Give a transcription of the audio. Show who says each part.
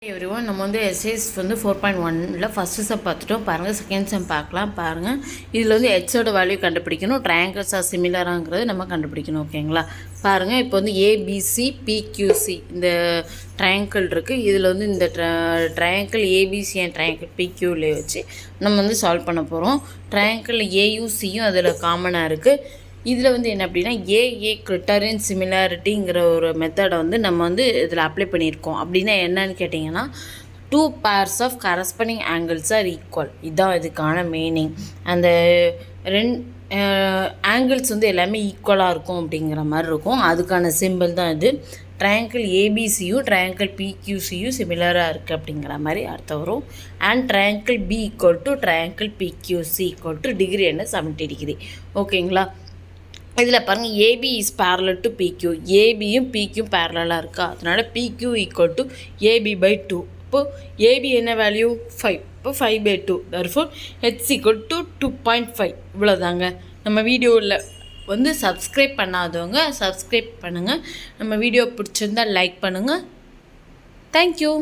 Speaker 1: Everyone நம்ம வந்து எஸ்ஐஸ் வந்து 4.1ல ஃபஸ்ட்டு சம் பார்த்துட்டோம். பாருங்கள், செகண்ட் சம் பார்க்கலாம். பாருங்கள், இதில் வந்து ஹெச்சோட வேல்யூ கண்டுபிடிக்கணும். ட்ரையாங்கிள்ஸ் ஆர் சிமிலராங்கிறது நம்ம கண்டுபிடிக்கணும். ஓகேங்களா? பாருங்கள், இப்போ வந்து ஏபிசி பிக்யூசி இந்த ட்ரையாங்கிள் இருக்குது. இதில் வந்து இந்த ட்ரையாங்கிள் ஏபிசி அண்ட் ட்ரையாங்கிள் பிக்யூலே வச்சு நம்ம வந்து சால்வ் பண்ண போகிறோம். ட்ரையாங்கிள் ஏயும் சியும் அதில் காமனாக இருக்குது. இதில் வந்து என்ன அப்படின்னா ஏஏ கிரிட்டரின் சிமிலாரிட்டிங்கிற ஒரு மெத்தடை வந்து நம்ம வந்து இதில் அப்ளை பண்ணியிருக்கோம். அப்படின்னா என்னன்னு கேட்டிங்கன்னா, 2 pairs of corresponding angles are equal. இதுதான் இதுக்கான மீனிங். அந்த ஆங்கிள்ஸ் வந்து எல்லாமே ஈக்குவலாக இருக்கும் அப்படிங்கிற மாதிரி இருக்கும். அதுக்கான சிம்பிள் தான் இது. ட்ரையாங்கிள் ஏபிசியும் ட்ரையாங்கிள் பிக்யூசியும் சிமிலராக இருக்குது அப்படிங்கிற மாதிரி அர்த்தம் வரும். And triangle P equal to triangle PQC equal to degree என்ன 70 டிகிரி. ஓகேங்களா? இதில் பாருங்கள், AB is parallel to PQ. ஏபியும் பிக்யூம் பேரலாக இருக்கா, அதனால் பிக்யூ ஈக்குவல் டு ஏபி/2. இப்போது ஏபி என்ன வேல்யூ 5. இப்போ 5/2. Therefore H equal to 2.5. இவ்வளோதாங்க. நம்ம வீடியோவில் வந்து சப்ஸ்கிரைப் பண்ணாதவங்க சப்ஸ்கிரைப் பண்ணுங்கள். நம்ம வீடியோ பிடிச்சிருந்தால் லைக் பண்ணுங்கள். தேங்க்யூ.